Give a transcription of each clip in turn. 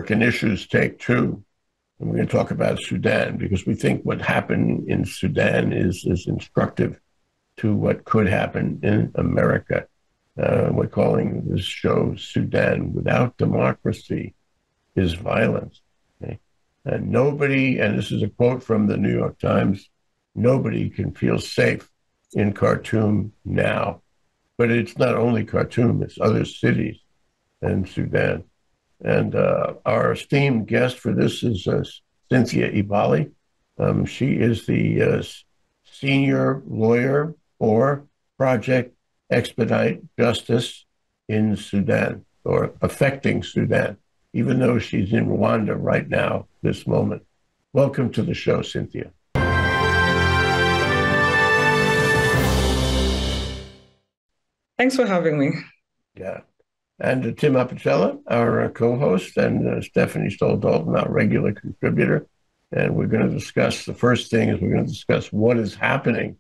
American Issues Take Two. And we're going to talk about Sudan because we think what happened in Sudan is instructive to what could happen in America. We're calling this show Sudan Without Democracy is Violence. Okay? And nobody, and this is a quote from the New York Times, nobody can feel safe in Khartoum now. But it's not only Khartoum, it's other cities in Sudan. And our esteemed guest for this is Cynthia Ibale. She is the senior lawyer for Project Expedite Justice in Sudan, or affecting Sudan, even though she's in Rwanda right now, this moment. Welcome to the show, Cynthia. Thanks for having me. Yeah. And Tim Apicella, our co-host, and Stephanie Stoll-Dalton, our regular contributor. And we're going to discuss, the first thing is we're going to discuss what is happening,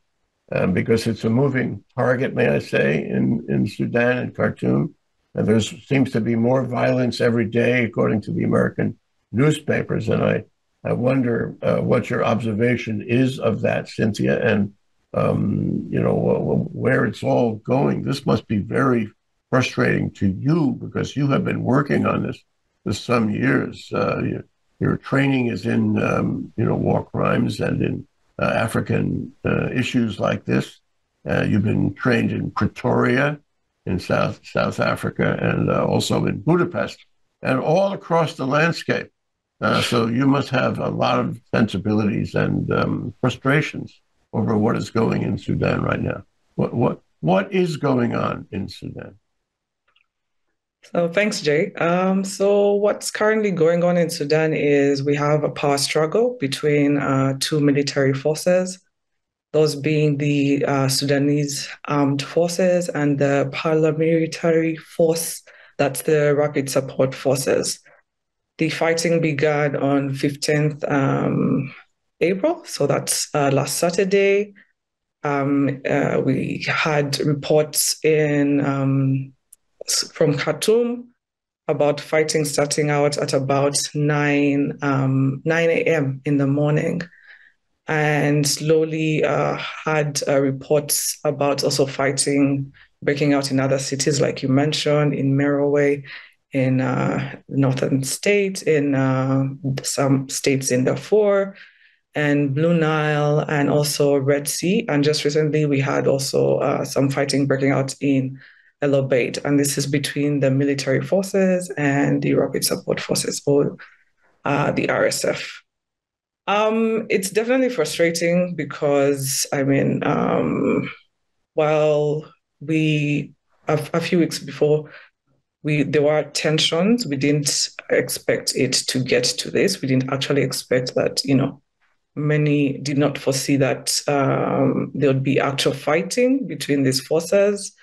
because it's a moving target, may I say, in Sudan and Khartoum. And there seems to be more violence every day, according to the American newspapers. And I wonder what your observation is of that, Cynthia, and where it's all going. This must be very frustrating to you because you have been working on this for some years. Your training is in, war crimes and in African issues like this. You've been trained in Pretoria in South Africa and also in Budapest and all across the landscape. So you must have a lot of sensibilities and frustrations over what is going in Sudan right now. What is going on in Sudan? So thanks, Jay. So what's currently going on in Sudan is we have a power struggle between two military forces, those being the Sudanese Armed Forces and the paramilitary force, that's the Rapid Support Forces. The fighting began on 15th April, so that's last Saturday. We had reports from Khartoum about fighting starting out at about 9 a.m. in the morning, and slowly had reports about also fighting breaking out in other cities, like you mentioned, in Merowe, in northern states, in some states in Darfur, and Blue Nile, and also Red Sea. And just recently, we had also some fighting breaking out in El Obeid, and this is between the military forces and the Rapid Support Forces, or the RSF. It's definitely frustrating because, while a few weeks before, there were tensions, we didn't expect it to get to this. We didn't actually expect that, many did not foresee that there would be actual fighting between these forces.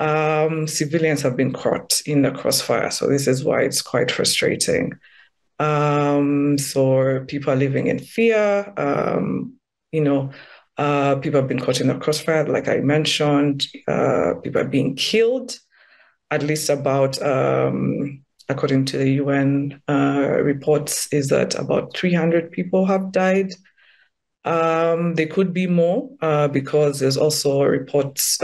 Civilians have been caught in the crossfire, so this is why it's quite frustrating. So people are living in fear. People have been caught in the crossfire, like I mentioned. People are being killed. At least about, according to the UN reports, is that about 300 people have died. There could be more because there's also reports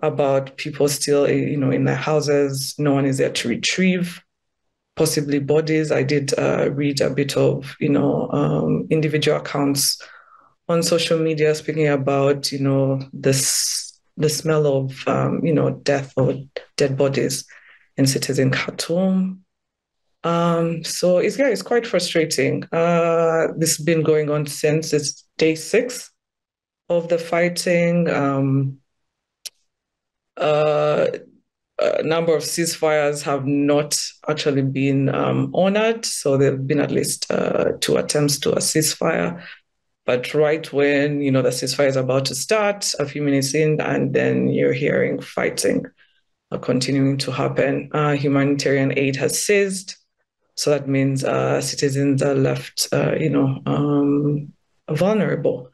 about people still, in their houses. No one is there to retrieve possibly bodies. I did read a bit of, individual accounts on social media speaking about, the smell of, death or dead bodies in cities in Khartoum. So it's quite frustrating. This has been going on since it's day 6 of the fighting. A number of ceasefires have not actually been honored. So there have been at least 2 attempts to a ceasefire. But right when, the ceasefire is about to start, a few minutes in, and then you're hearing fighting continuing to happen. Humanitarian aid has ceased. So that means citizens are left, vulnerable.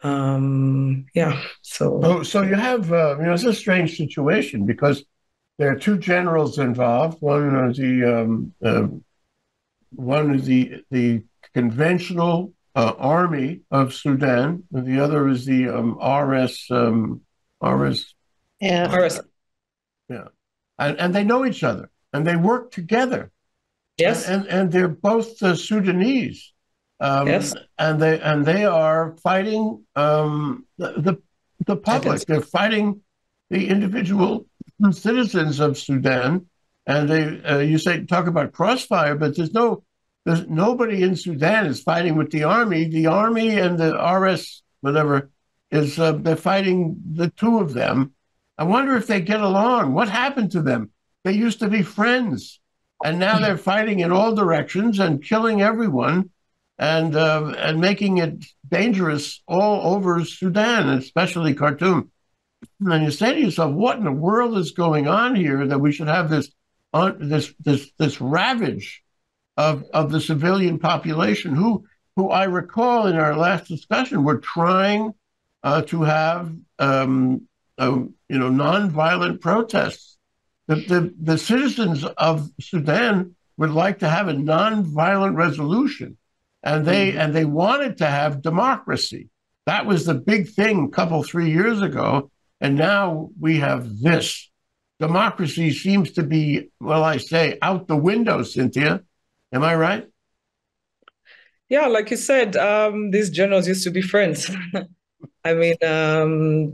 So you have, it's a strange situation because there are two generals involved. One is the conventional army of Sudan, and the other is the RS. Yeah. Yeah, and they know each other and they work together. Yes. And they're both Sudanese. Yes. And they are fighting the public. They're fighting the individual citizens of Sudan. And they you say talk about crossfire, but there's nobody in Sudan is fighting with the army. The army and the RS whatever is they're fighting the two of them. I wonder if they get along. What happened to them? They used to be friends, and now they're fighting in all directions and killing everyone, and making it dangerous all over Sudan, especially Khartoum. And you say to yourself, "What in the world is going on here? That we should have this ravage of the civilian population, who I recall in our last discussion were trying to have nonviolent protests. The citizens of Sudan would like to have a nonviolent resolution, and they wanted to have democracy. That was the big thing a couple 3 years ago, and now we have this. Democracy seems to be, well, I say, out the window, Cynthia. Am I right? Yeah, like you said, these generals used to be friends. I mean,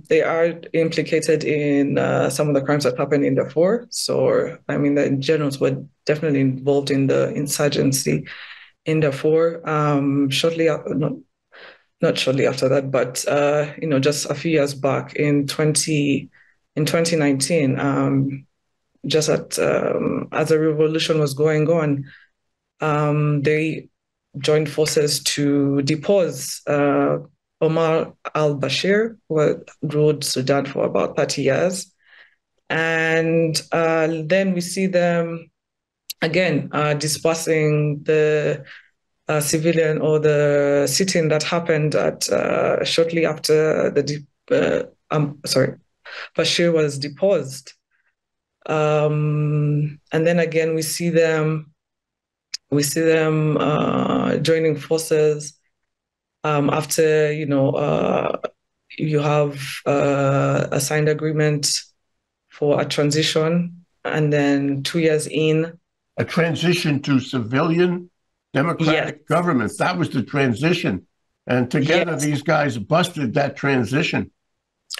they are implicated in some of the crimes that happened in Darfur. So, I mean, the generals were definitely involved in the insurgency in Darfur. Not shortly after that, but just a few years back in 2019, just as the revolution was going on, they joined forces to depose Omar al-Bashir, who ruled Sudan for about 30 years. And then we see them again dispersing the civilian or the sit-in that happened shortly after Bashir was deposed. And then again, we see them joining forces after you have a signed agreement for a transition, and then 2 years in, a transition to civilian democratic government. That was the transition, and together these guys busted that transition.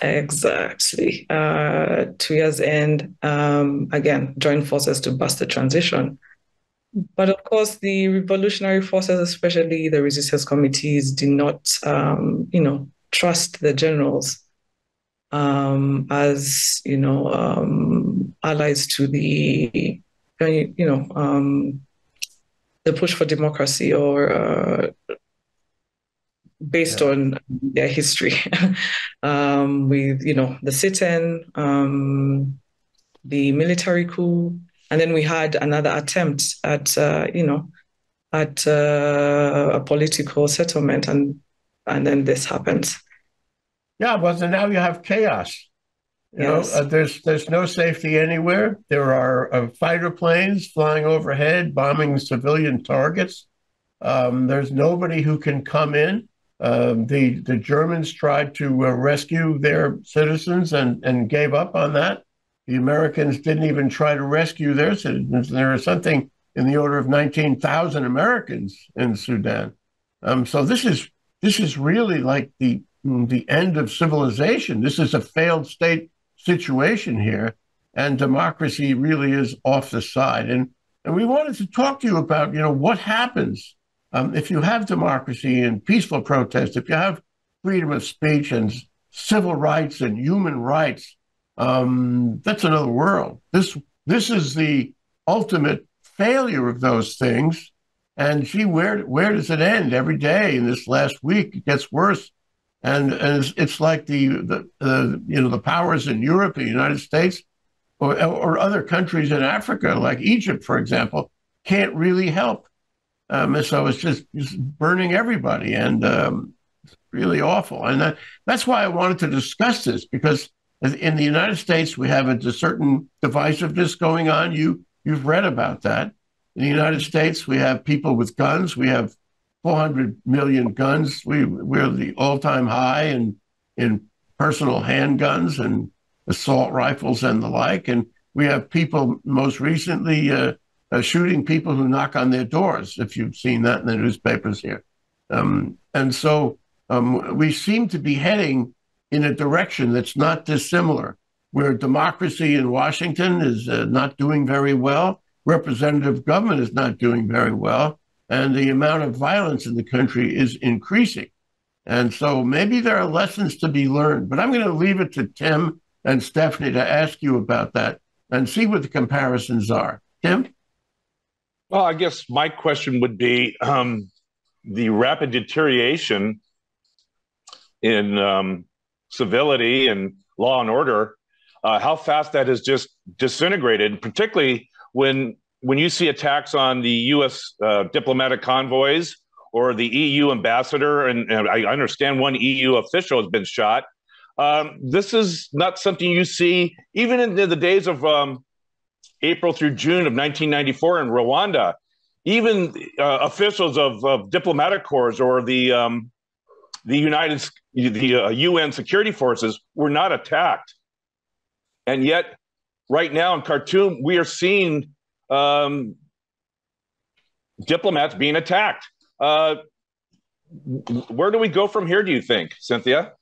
Exactly. 2 years in, again, joined forces to bust the transition. But of course, the revolutionary forces, especially the resistance committees, did not, trust the generals as, allies to the, the push for democracy, or based on their history, with, the sit-in, the military coup. And then we had another attempt at a political settlement, and then this happens. Yeah, well, so now you have chaos. There's no safety anywhere. There are fighter planes flying overhead, bombing civilian targets. There's nobody who can come in. The Germans tried to rescue their citizens and gave up on that. The Americans didn't even try to rescue their citizens. There are something in the order of 19,000 Americans in Sudan. So this is really like the end of civilization. This is a failed state situation here, and democracy really is off the side. And we wanted to talk to you about, what happens if you have democracy and peaceful protest, if you have freedom of speech and civil rights and human rights. That's another world. This is the ultimate failure of those things. And gee, where does it end? Every day in this last week, it gets worse. And it's like the powers in Europe, the United States, or other countries in Africa, like Egypt, for example, can't really help. So it's just burning everybody, and it's really awful. And that's why I wanted to discuss this, because In the United States, we have a certain divisiveness going on. You've read about that. In the United States, we have people with guns. We have 400 million guns. We're the all-time high in personal handguns and assault rifles and the like. And we have people most recently shooting people who knock on their doors, if you've seen that in the newspapers here. And so we seem to be heading in a direction that's not dissimilar, where democracy in Washington is not doing very well, representative government is not doing very well, and the amount of violence in the country is increasing. And so maybe there are lessons to be learned, but I'm going to leave it to Tim and Stephanie to ask you about that and see what the comparisons are. Tim? Well, I guess my question would be the rapid deterioration in civility and law and order, how fast that has just disintegrated, particularly when you see attacks on the U.S. Diplomatic convoys or the EU ambassador, and I understand one EU official has been shot. This is not something you see even in the days of April through June of 1994 in Rwanda. Even officials of diplomatic corps or the UN security forces were not attacked. And yet, right now in Khartoum, we are seeing diplomats being attacked. Where do we go from here, do you think, Cynthia?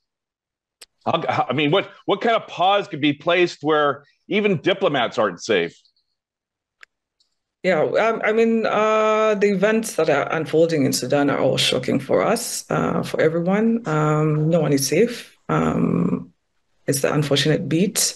I mean, what kind of pause could be placed where even diplomats aren't safe? Yeah, I mean, the events that are unfolding in Sudan are all shocking for us, for everyone. No one is safe. It's the unfortunate beat.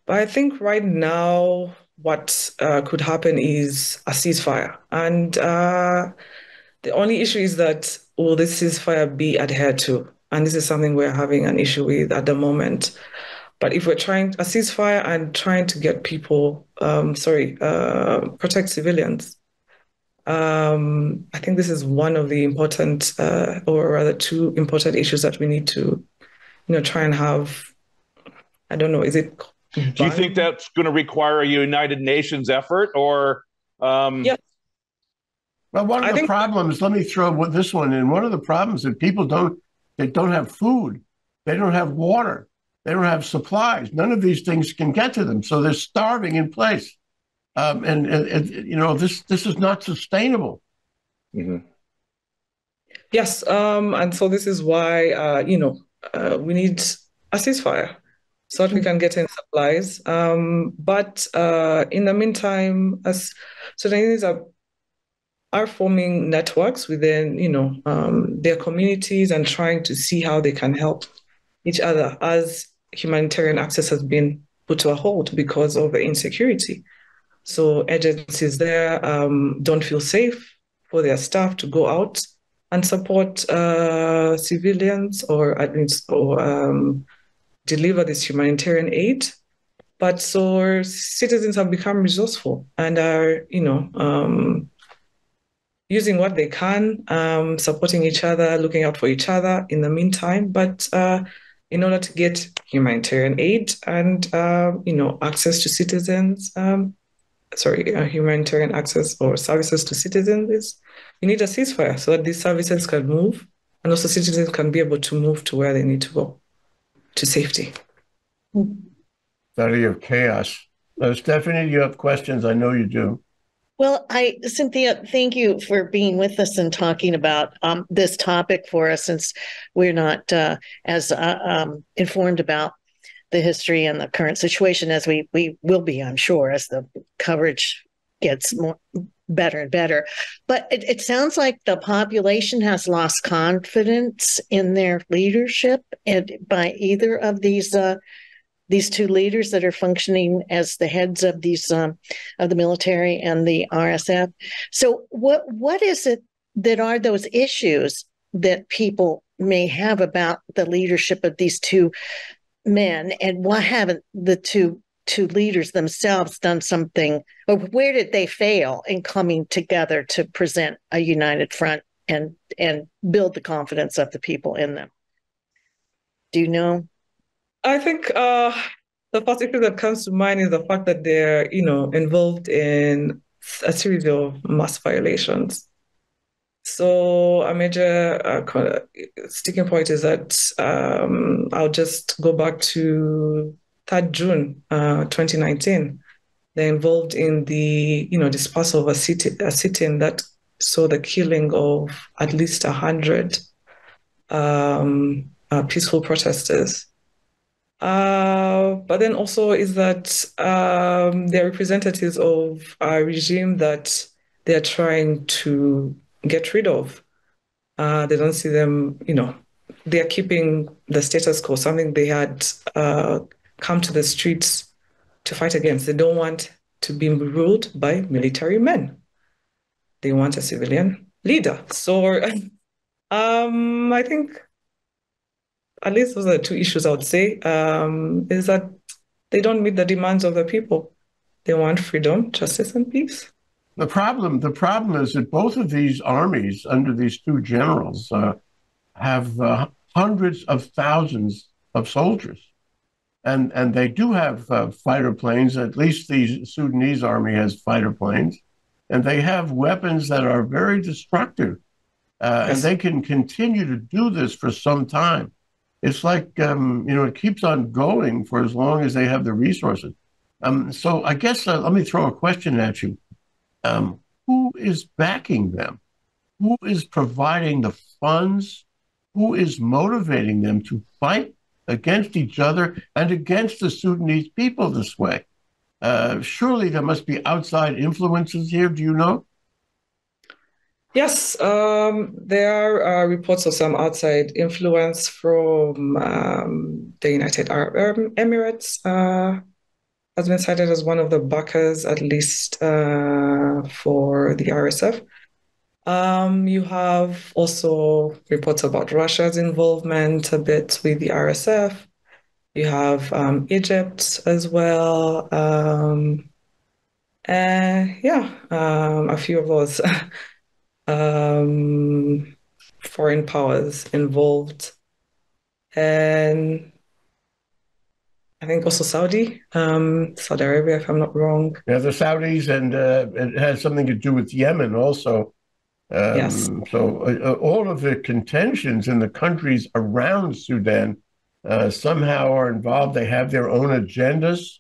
But I think right now, what could happen is a ceasefire. And the only issue is that, will this ceasefire be adhered to? And this is something we're having an issue with at the moment. But if we're trying a ceasefire and trying to get people, protect civilians, I think this is one of the important, or rather two important issues that we need to, try and have. I don't know, is it? Do you think that's going to require a United Nations effort or? Yeah. Well, one of the problems, let me throw this one in. One of the problems that people don't have food. They don't have water. They don't have supplies. None of these things can get to them. So they're starving in place. This is not sustainable. Mm-hmm. Yes. And so this is why, we need a ceasefire so that we can get in supplies. But in the meantime, as Sudanese are forming networks within, their communities and trying to see how they can help each other as humanitarian access has been put to a halt because of the insecurity. So agencies there don't feel safe for their staff to go out and support civilians or deliver this humanitarian aid. But so citizens have become resourceful and are, using what they can, supporting each other, looking out for each other in the meantime. But in order to get humanitarian aid and, access to citizens, humanitarian access or services to citizens, you need a ceasefire so that these services can move and also citizens can be able to move to where they need to go, to safety. Study of chaos. Stephanie, you have questions? I know you do. Well, Cynthia, thank you for being with us and talking about this topic for us, since we're not as informed about the history and the current situation as we will be, I'm sure, as the coverage gets better and better. But it sounds like the population has lost confidence in their leadership by either of these two leaders that are functioning as the heads of these of the military and the RSF. So what is it that are those issues that people may have about the leadership of these two men, and why haven't the two leaders themselves done something, or where did they fail in coming together to present a united front and build the confidence of the people in them? Do you know? I think the first issue that comes to mind is the fact that they're, involved in a series of mass violations. So a major sticking point is that I'll just go back to 3rd June 2019. They're involved in the, dispersal of a sit-in that saw the killing of at least 100 peaceful protesters. But then also is that they're representatives of a regime that they're trying to get rid of. They don't see them, they're keeping the status quo, something they had come to the streets to fight against. They don't want to be ruled by military men. They want a civilian leader. So I think at least those are the two issues I would say, is that they don't meet the demands of the people. They want freedom, justice, and peace. The problem is that both of these armies under these two generals have hundreds of thousands of soldiers. And they do have fighter planes. At least the Sudanese army has fighter planes. And they have weapons that are very destructive. Yes. And they can continue to do this for some time. It's like, it keeps on going for as long as they have the resources. So I guess let me throw a question at you. Who is backing them? Who is providing the funds? Who is motivating them to fight against each other and against the Sudanese people this way? Surely there must be outside influences here. Do you know? Yes, there are reports of some outside influence from the United Arab Emirates. Has been cited as one of the backers, at least for the RSF. You have also reports about Russia's involvement a bit with the RSF. You have Egypt as well. A few of those foreign powers involved. And I think also Saudi Arabia, if I'm not wrong. Yeah, the Saudis, and it has something to do with Yemen also. Yes. So all of the contentions in the countries around Sudan somehow are involved. They have their own agendas,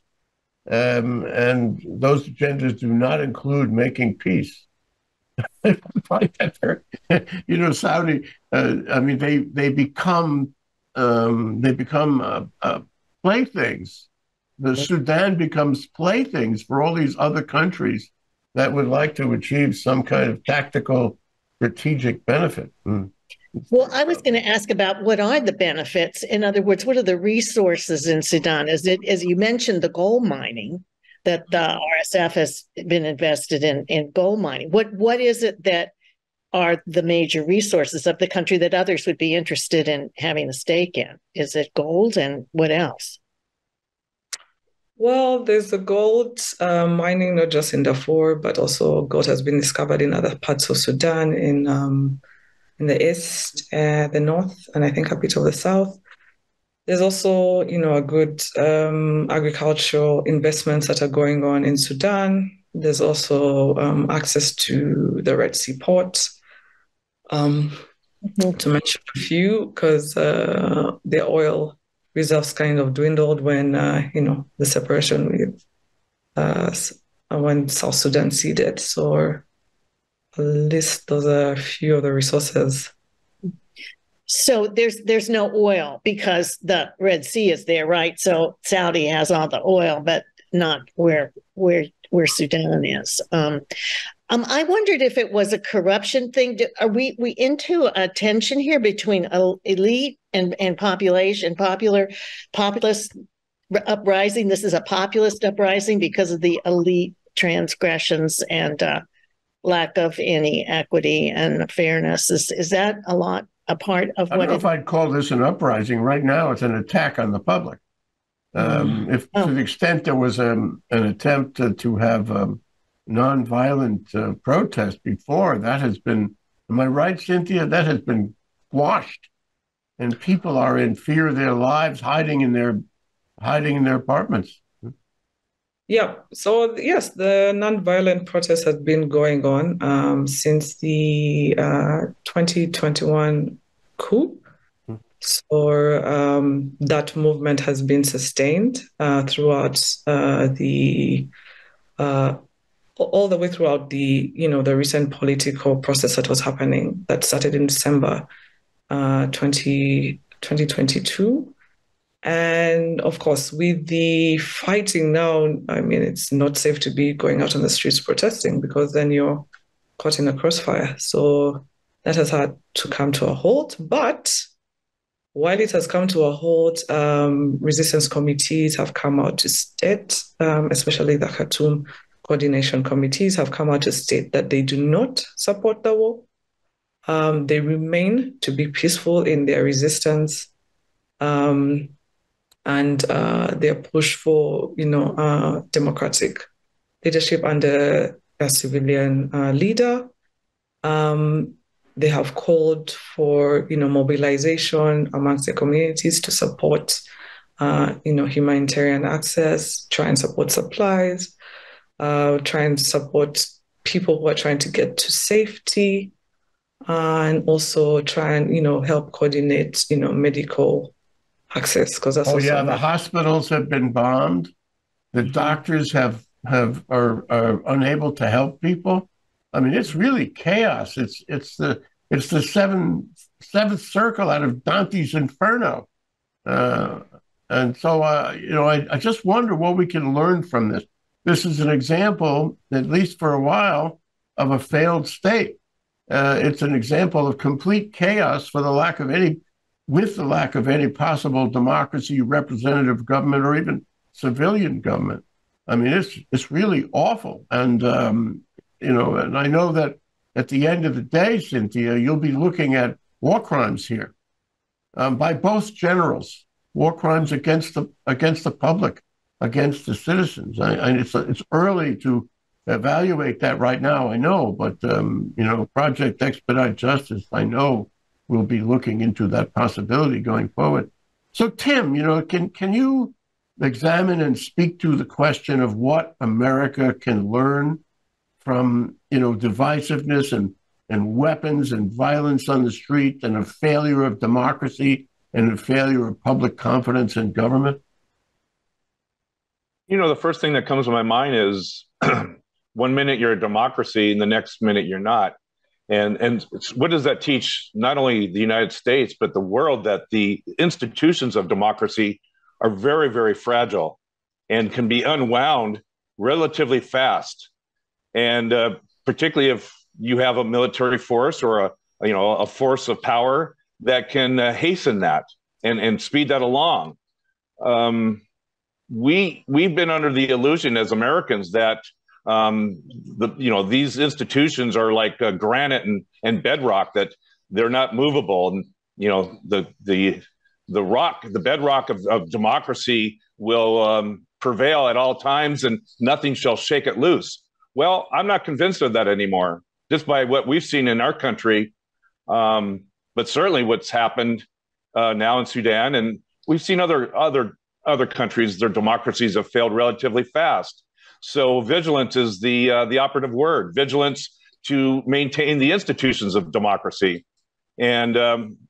and those agendas do not include making peace. Saudi. They become playthings. The Sudan becomes playthings for all these other countries that would like to achieve some kind of tactical, strategic benefit. Well, I was going to ask about what are the benefits? In other words, what are the resources in Sudan? Is it, as you mentioned, the gold mining that the RSF has been invested in gold mining? What is it that are the major resources of the country that others would be interested in having a stake in? Is it gold, and what else? Well, there's the gold mining, not just in Darfur, but also gold has been discovered in other parts of Sudan, in the east, the north, and I think a bit of the south. There's also, a good agricultural investments that are going on in Sudan. There's also access to the Red Sea port. To mention a few, because the oil reserves kind of dwindled when, the separation with when South Sudan ceded. So at least those are a few of the resources. So there's no oil because the Red Sea is there, right? So Saudi has all the oil, but not where Sudan is. I wondered if it was a corruption thing. Are we into a tension here between elite and population, populist uprising? This is a populist uprising because of the elite transgressions and lack of any equity and fairness. Is that a part of what? I don't know if I'd call this an uprising. Right now, it's an attack on the public. To the extent there was an attempt to have nonviolent protest before, that has been, am I right, Cynthia? That has been squashed, and people are in fear of their lives, hiding in their hiding in their apartments. Yeah. So yes, the nonviolent protest has been going on since the 2021 coup. So that movement has been sustained throughout the all the way throughout the recent political process that was happening that started in December 2022. And of course, with the fighting now, I mean, it's not safe to be going out on the streets protesting because then you're caught in a crossfire. So that has had to come to a halt. But while it has come to a halt, resistance committees have come out to state, especially the Khartoum coordination committees have come out to state that they do not support the war. They remain to be peaceful in their resistance. And their push for, democratic leadership under a civilian leader. They have called for, mobilization amongst the communities to support, humanitarian access, try and support supplies, try and support people who are trying to get to safety, and also try and, help coordinate, medical access, because that's the hospitals have been bombed. The doctors are unable to help people. I mean, it's really chaos. It's the seventh circle out of Dante's Inferno, and so I just wonder what we can learn from this. This is an example, at least for a while, of a failed state. It's an example of complete chaos with the lack of any possible democracy, representative government, or even civilian government. I mean, it's really awful. And, and I know that at the end of the day, Cynthia, you'll be looking at war crimes here by both generals, war crimes against the public, against the citizens. It's early to evaluate that right now, I know, but, Project Expedite Justice, I know, we'll be looking into that possibility going forward. So, Tim, can you examine and speak to the question of what America can learn from, divisiveness and weapons and violence on the street and a failure of democracy and a failure of public confidence in government? The first thing that comes to my mind is 1 minute you're a democracy and the next minute you're not. And what does that teach not only the United States, but the world, that the institutions of democracy are very, very fragile and can be unwound relatively fast. And particularly if you have a military force or a force of power that can hasten that and speed that along. We've been under the illusion as Americans that these institutions are like granite and bedrock, that they're not movable, and the bedrock of democracy will prevail at all times, and nothing shall shake it loose. Well, I'm not convinced of that anymore, just by what we've seen in our country, but certainly what's happened now in Sudan, and we've seen other countries, their democracies have failed relatively fast. So vigilance is the operative word. Vigilance to maintain the institutions of democracy, and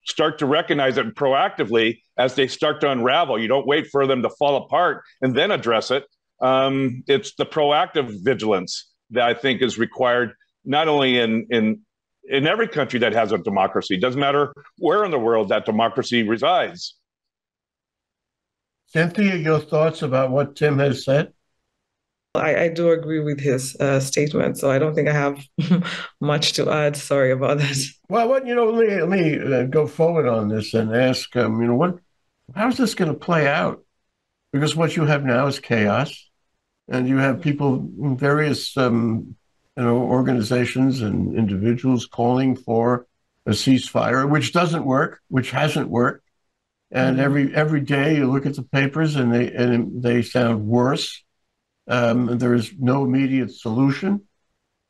start to recognize it proactively as they start to unravel. You don't wait for them to fall apart and then address it. It's the proactive vigilance that I think is required, not only in every country that has a democracy. It doesn't matter where in the world that democracy resides. Cynthia, your thoughts about what Tim has said? I do agree with his statement, so I don't think I have much to add. Sorry about that. Well, let me go forward on this and ask, how's this going to play out? Because what you have now is chaos, and you have people in various, organizations and individuals calling for a ceasefire, which doesn't work, which hasn't worked, and every day you look at the papers and they sound worse. There is no immediate solution.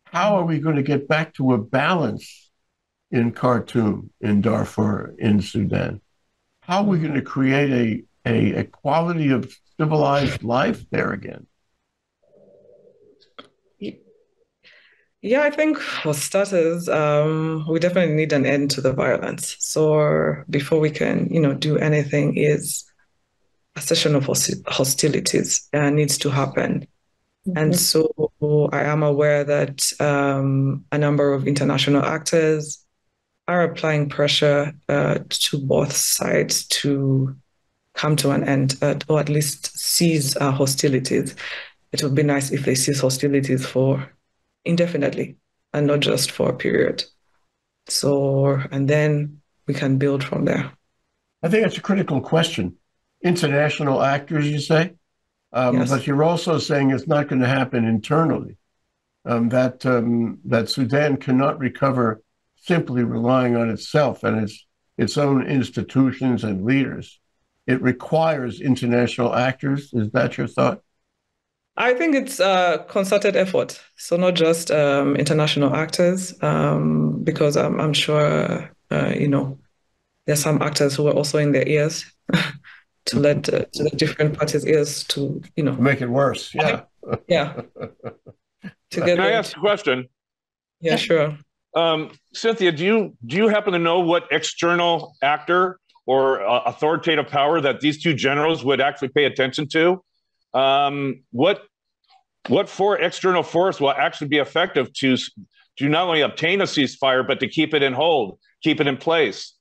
How are we going to get back to a balance in Khartoum, in Darfur, in Sudan? How are we going to create a quality of civilized life there again? Yeah, I think for starters, we definitely need an end to the violence. So before we can, do anything, is a session of hostilities needs to happen. And so I am aware that a number of international actors are applying pressure to both sides to come to an end, or at least cease hostilities. It would be nice if they cease hostilities for indefinitely and not just for a period. So, and then we can build from there. I think that's a critical question. International actors, you say, Yes. but you're also saying it's not going to happen internally. That Sudan cannot recover simply relying on itself and its own institutions and leaders. It requires international actors. Is that your thought? I think it's a concerted effort. So not just international actors, because I'm sure, there's some actors who are also in their ears to let to the different parties' ears to make it worse. Yeah. Yeah. Can I ask a question? Yeah, sure. Cynthia, do you happen to know what external actor or authoritative power that these two generals would actually pay attention to? What external force will actually be effective to not only obtain a ceasefire, but to keep it in hold, keep it in place?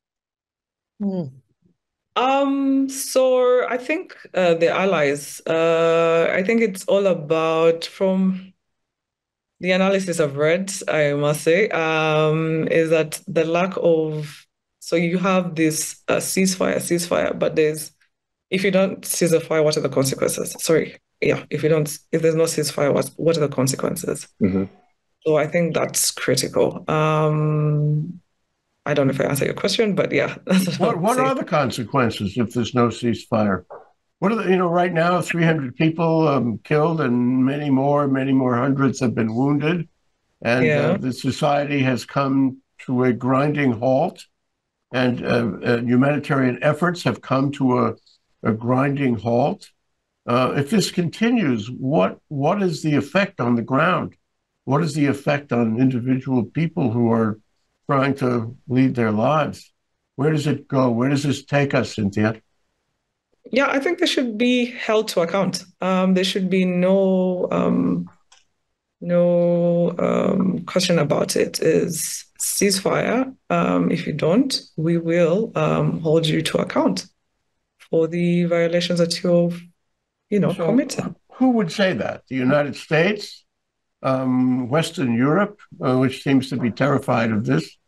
So I think the allies, I think it's all about, from the analysis I've read, I must say, is that the lack of, so you have this ceasefire, but if you don't cease the fire, what are the consequences? Sorry. Yeah, if there's no ceasefire, what are the consequences? Mm-hmm. So I think that's critical. I don't know if I answer your question, but yeah. What are the consequences if there's no ceasefire? What are right now, 300 people killed and many more hundreds have been wounded. And the society has come to a grinding halt, and humanitarian efforts have come to a grinding halt. If this continues, what is the effect on the ground? What is the effect on individual people who are trying to lead their lives? Where does it go? Where does this take us, Cynthia? Yeah, I think they should be held to account. There should be no question about it. Is ceasefire. If you don't, we will hold you to account for the violations that you've committed. Who would say that? The United States, Western Europe, which seems to be terrified of this.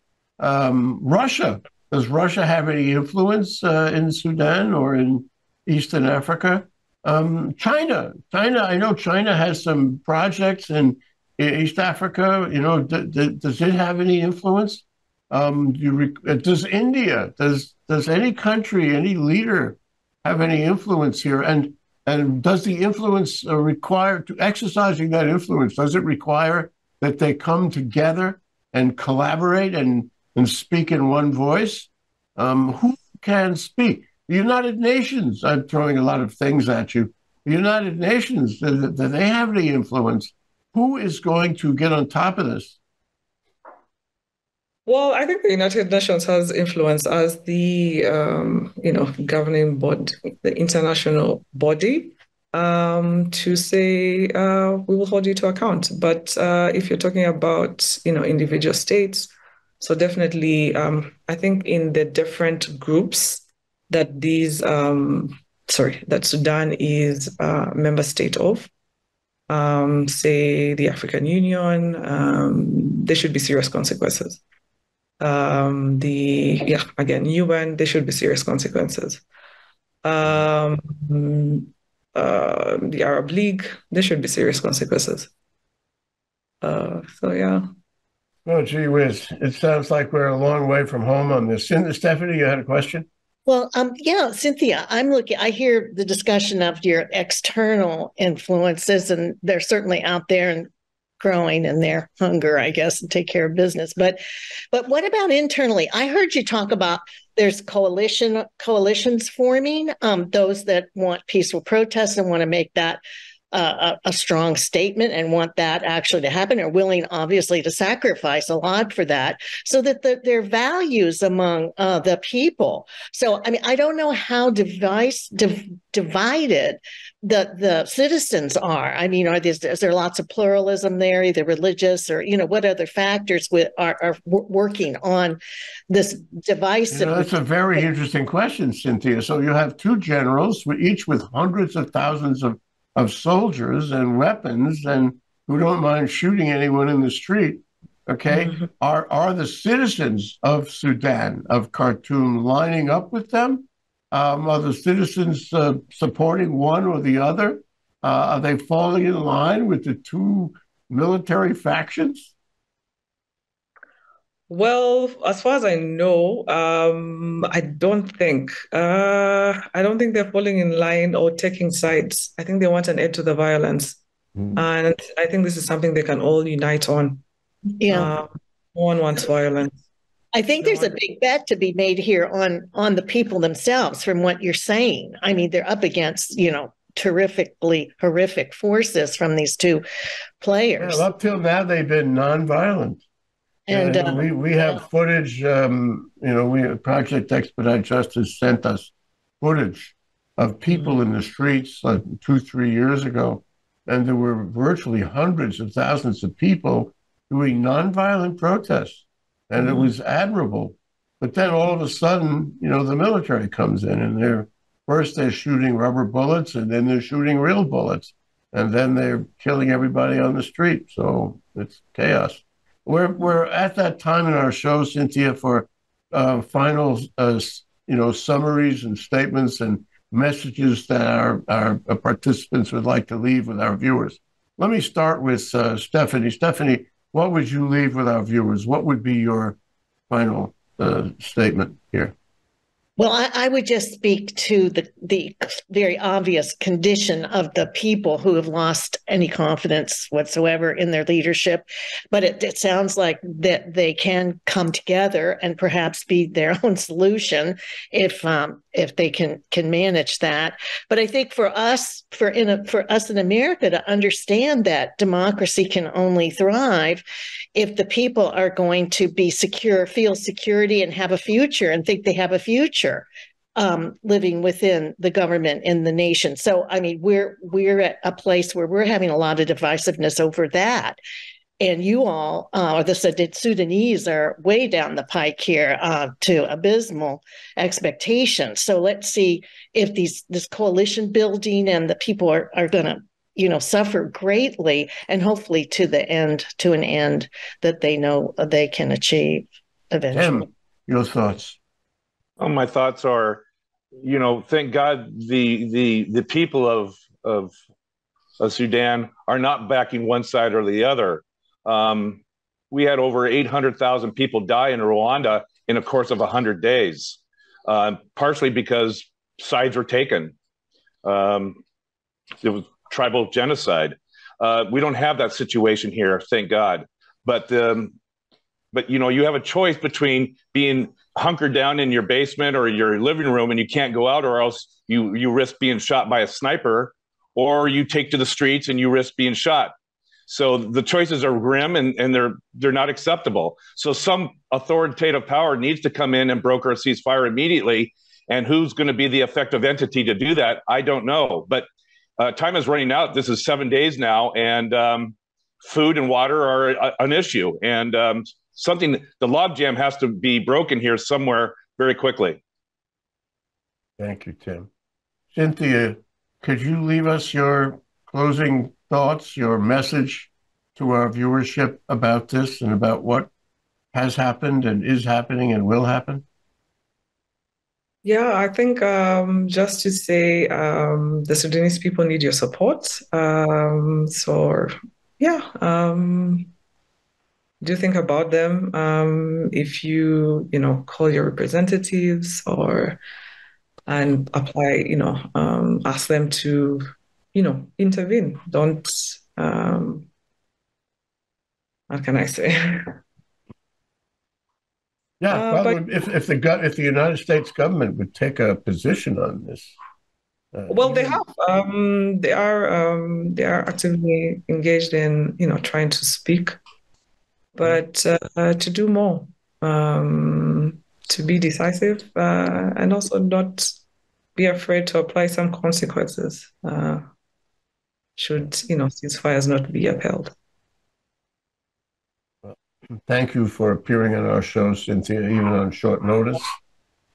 Russia. Does Russia have any influence in Sudan or in Eastern Africa? China. I know China has some projects in East Africa. Does it have any influence? Does India? Does any country, any leader, have any influence here? And does the influence require, to exercising that influence, does it require that they come together and collaborate and speak in one voice? Who can speak? The United Nations, I'm throwing a lot of things at you. The United Nations, do they have any influence? Who is going to get on top of this? Well, I think the United Nations has influence as the, governing body, the international body, to say, we will hold you to account. But if you're talking about, individual states, so definitely, I think in the different groups that that Sudan is a member state of, say the African Union, there should be serious consequences. UN, there should be serious consequences. The Arab League, there should be serious consequences. Oh, gee whiz. It sounds like we're a long way from home on this. Stephanie, you had a question? Well, Cynthia, I hear the discussion of your external influences, and they're certainly out there and growing in their hunger, I guess, and take care of business. But what about internally? I heard you talk about there's coalitions forming, those that want peaceful protests and want to make that a strong statement and want that actually to happen, are willing, obviously, to sacrifice a lot for that, so that their values among the people. So, I mean, I don't know how divided the citizens are. I mean, is there lots of pluralism there, either religious or, what other factors are working on this divisive? That's a very interesting question, Cynthia. So you have two generals, each with hundreds of thousands of soldiers and weapons, and who don't mind shooting anyone in the street. Okay, mm-hmm. Are the citizens of Sudan, of Khartoum, lining up with them? Are the citizens supporting one or the other? Are they falling in line with the two military factions? Well, as far as I know, I don't think they're falling in line or taking sides. I think they want an end to the violence, and I think this is something they can all unite on. Yeah, no one wants violence. I think there's a big bet to be made here on the people themselves. From what you're saying, I mean, they're up against terrifically horrific forces from these two players. Well, up till now, they've been nonviolent. And we have footage, Project Expedite Justice sent us footage of people in the streets like 2-3 years ago. And there were virtually hundreds of thousands of people doing nonviolent protests. And it was admirable. But then all of a sudden, the military comes in, and they're shooting rubber bullets, and then they're shooting real bullets. And then they're killing everybody on the street. So it's chaos. We're at that time in our show, Cynthia, for final, summaries and statements and messages that our participants would like to leave with our viewers. Let me start with Stephanie. Stephanie, what would you leave with our viewers? What would be your final statement here? Well, I would just speak to the very obvious condition of the people who have lost any confidence whatsoever in their leadership. But it sounds like that they can come together and perhaps be their own solution if they can manage that. But I think for us in America to understand that democracy can only thrive if the people are going to be secure, feel security, and have a future, and think they have a future living within the government and the nation. So, I mean, we're at a place where we're having a lot of divisiveness over that. And you all, the Sudanese, are way down the pike here to abysmal expectations. So let's see if this coalition building and the people are going to suffer greatly, and hopefully to an end that they know they can achieve eventually. Tim, your thoughts? Well, my thoughts are, thank God the people of Sudan are not backing one side or the other. We had over 800,000 people die in Rwanda in a course of 100 days, partially because sides were taken. It was tribal genocide. We don't have that situation here, thank God. But you have a choice between being hunkered down in your basement or your living room and you can't go out, or else you risk being shot by a sniper, or you take to the streets and you risk being shot. So the choices are grim, and they're not acceptable. So some authoritative power needs to come in and broker a ceasefire immediately. And who's going to be the effective entity to do that? I don't know. But time is running out. This is 7 days now, and food and water are an issue. And the logjam has to be broken here somewhere very quickly. Thank you, Tim. Cynthia, could you leave us your closing thoughts, your message to our viewership about this and about what has happened and is happening and will happen? Yeah, I think just to say the Sudanese people need your support. Do think about them. If you call your representatives and apply, ask them to intervene. Don't What can I say? Yeah, well, But if the United States government would take a position on this, well, they have. They are actively engaged in, trying to speak, but to do more, to be decisive, and also not be afraid to apply some consequences. Should ceasefires not be upheld. thank you for appearing on our show, Cynthia, even on short notice.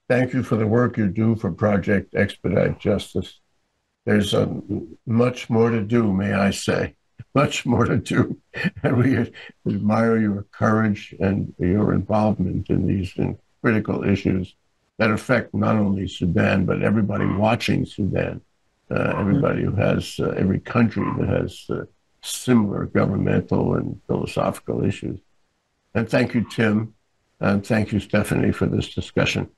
Thank you for the work you do for Project Expedite Justice. There's much more to do, may I say, much more to do. And we admire your courage and your involvement in these critical issues that affect not only Sudan, but everybody watching Sudan, everybody who has, every country that has similar governmental and philosophical issues. And thank you, Tim, and thank you, Stephanie, for this discussion.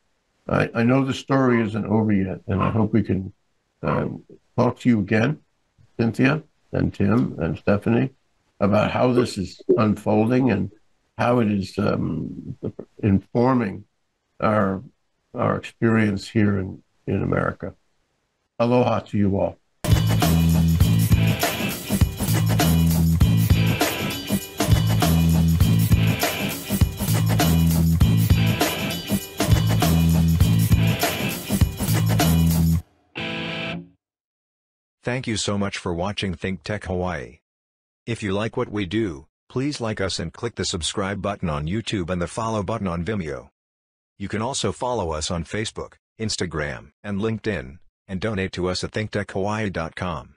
I know the story isn't over yet, and I hope we can talk to you again, Cynthia and Tim and Stephanie, about how this is unfolding and how it is informing our experience here in America. Aloha to you all. Thank you so much for watching Think Tech Hawaii. If you like what we do, please like us and click the subscribe button on YouTube and the follow button on Vimeo. You can also follow us on Facebook, Instagram, and LinkedIn, and donate to us at thinktechhawaii.com.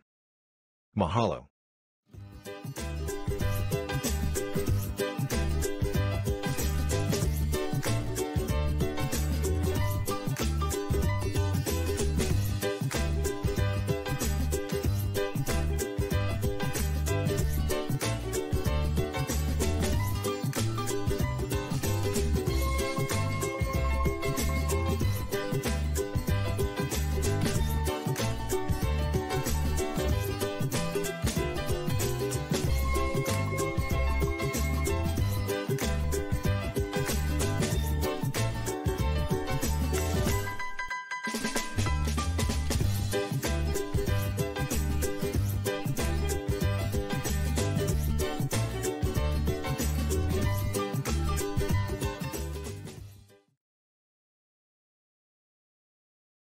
Mahalo.